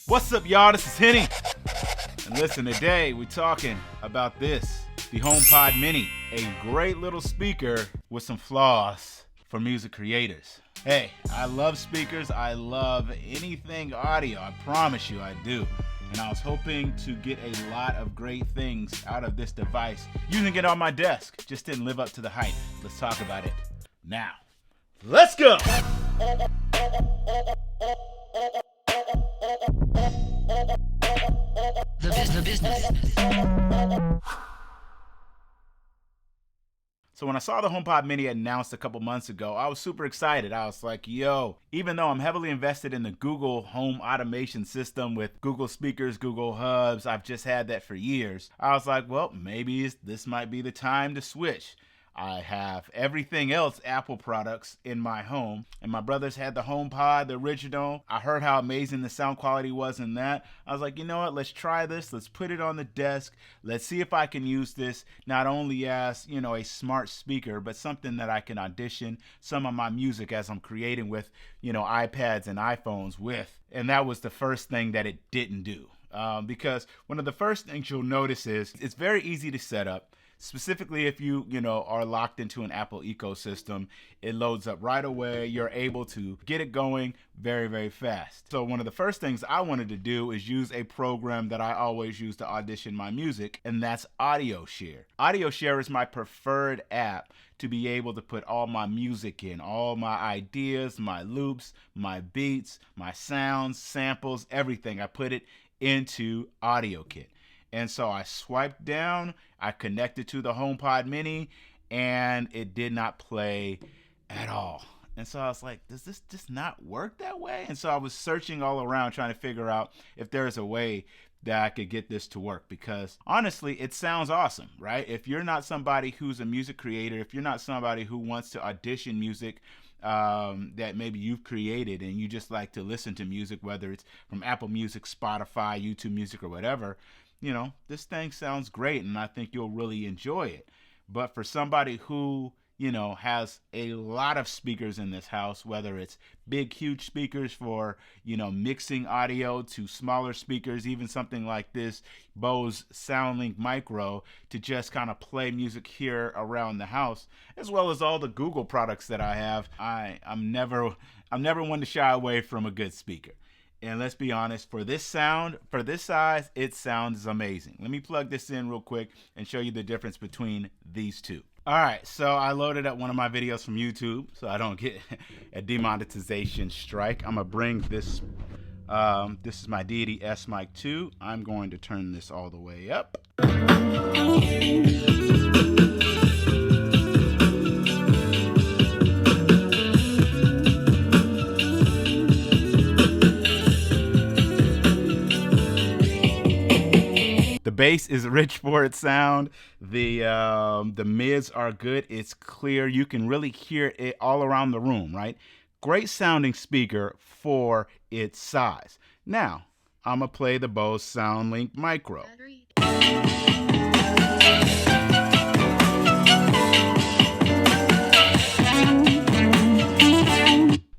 What's up, y'all? This is Henny. And listen, today we're talking about this, the HomePod Mini, a great little speaker with some flaws for music creators. Hey, I love speakers. I love anything audio. I promise you I do. And I was hoping to get a lot of great things out of this device using it on my desk. Just didn't live up to the hype. Let's talk about it now. Let's go! The business. So when I saw the HomePod Mini announced a couple months ago, I was super excited. I was like, yo, even though I'm heavily invested in the Google home automation system with Google speakers, Google hubs, I've just had that for years. I was like, well, maybe this might be the time to switch. I have everything else Apple products in my home, and my brothers had the HomePod, the original. I heard how amazing the sound quality was in that. I was like, you know what, let's try this. Let's put it on the desk. Let's see if I can use this not only as, a smart speaker, but something that I can audition some of my music as I'm creating with, iPads and iPhones with. And that was the first thing that it didn't do. Because one of the first things you'll notice is it's very easy to set up. Specifically, if you are locked into an Apple ecosystem, it loads up right away. You're able to get it going very, very fast. So one of the first things I wanted to do is use a program that I always use to audition my music, and that's AudioShare. AudioShare is my preferred app to be able to put all my music in, all my ideas, my loops, my beats, my sounds, samples, everything. I put it into AudioKit. And so I swiped down, I connected to the HomePod Mini, and it did not play at all. And so I was like, does this just not work that way? And so I was searching all around trying to figure out if there's a way that I could get this to work, because honestly, it sounds awesome, right? If you're not somebody who's a music creator, if you're not somebody who wants to audition music that maybe you've created and you just like to listen to music, whether it's from Apple Music, Spotify, YouTube Music, or whatever, this thing sounds great and I think you'll really enjoy it. But for somebody who, has a lot of speakers in this house, whether it's big, huge speakers for, mixing audio to smaller speakers, even something like this Bose SoundLink Micro to just kind of play music here around the house, as well as all the Google products that I have, I'm never one to shy away from a good speaker. And let's be honest, for this sound, for this size, it sounds amazing. Let me plug this in real quick and show you the difference between these two. All right, so I loaded up one of my videos from YouTube so I don't get a demonetization strike. I'm gonna bring this, this is my Deity S Mic 2. I'm going to turn this all the way up. The bass is rich for its sound. The mids are good. It's clear. You can really hear it all around the room, right? Great sounding speaker for its size. Now, I'm going to play the Bose SoundLink Micro.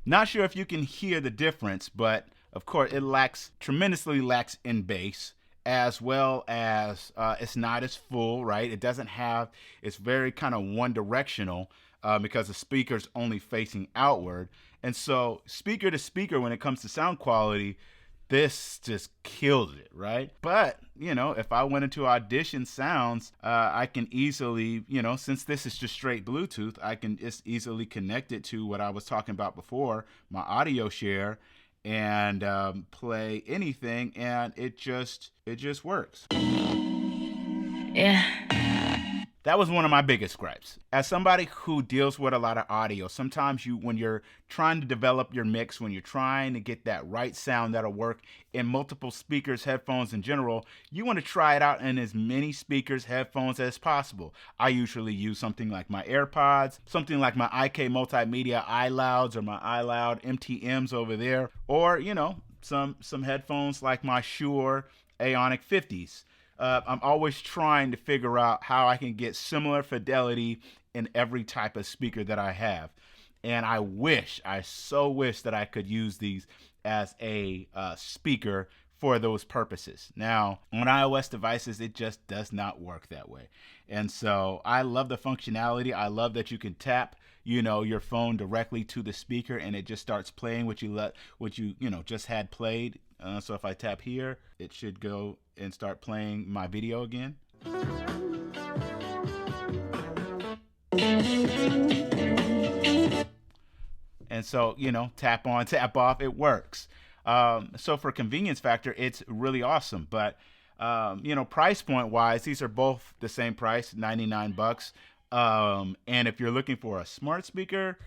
Not sure if you can hear the difference, but of course it tremendously lacks in bass, as well as it's not as full, right? It doesn't have, it's very kind of one directional because the speaker's only facing outward. And so speaker to speaker, when it comes to sound quality, this just kills it, right? But, if I went into audition sounds, I can easily, since this is just straight Bluetooth, I can just easily connect it to what I was talking about before, my AudioShare, and play anything, and it just works. Yeah. That was one of my biggest gripes. As somebody who deals with a lot of audio, sometimes when you're trying to develop your mix, when you're trying to get that right sound that'll work in multiple speakers, headphones in general, you want to try it out in as many speakers, headphones as possible. I usually use something like my AirPods, something like my IK Multimedia iLouds or my iLoud MTMs over there, or, some headphones like my Shure Aonic 50s. I'm always trying to figure out how I can get similar fidelity in every type of speaker that I have. And I so wish that I could use these as a speaker for those purposes. Now, on iOS devices, it just does not work that way. And so I love the functionality. I love that you can tap, your phone directly to the speaker and it just starts playing what you just had played. So if I tap here, it should go and start playing my video again. And so, tap on, tap off, it works. So for convenience factor, it's really awesome. But, price point wise, these are both the same price, $99. And if you're looking for a smart speaker,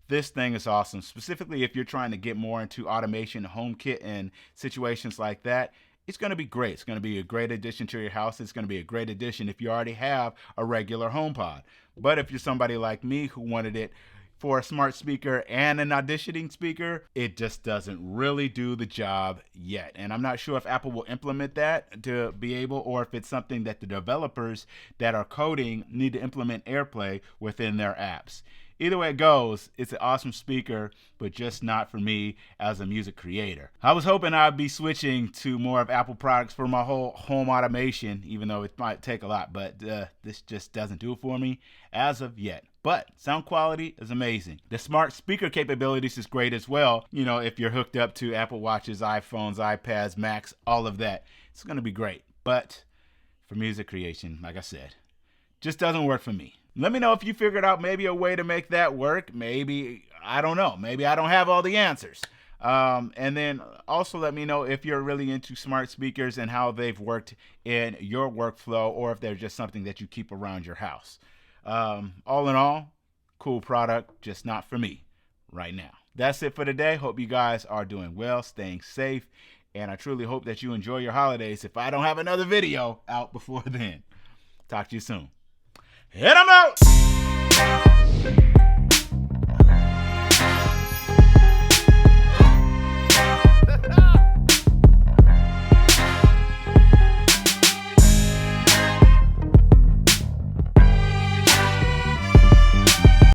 this thing is awesome. Specifically, if you're trying to get more into automation, HomeKit, and situations like that, it's going to be great. It's going to be a great addition to your house. It's going to be a great addition if you already have a regular HomePod. But if you're somebody like me who wanted it for a smart speaker and an auditioning speaker, it just doesn't really do the job yet. And I'm not sure if Apple will implement that to be able, or if it's something that the developers that are coding need to implement AirPlay within their apps. Either way it goes, it's an awesome speaker, but just not for me as a music creator. I was hoping I'd be switching to more of Apple products for my whole home automation, even though it might take a lot, but this just doesn't do it for me as of yet. But sound quality is amazing. The smart speaker capabilities is great as well. If you're hooked up to Apple Watches, iPhones, iPads, Macs, all of that, it's going to be great. But for music creation, like I said, just doesn't work for me. Let me know if you figured out maybe a way to make that work. Maybe, I don't know. Maybe I don't have all the answers. And then also let me know if you're really into smart speakers and how they've worked in your workflow, or if they're just something that you keep around your house. All in all, cool product, just not for me right now. That's it for today. Hope you guys are doing well, staying safe, and I truly hope that you enjoy your holidays if I don't have another video out before then. Talk to you soon. Hit 'em out!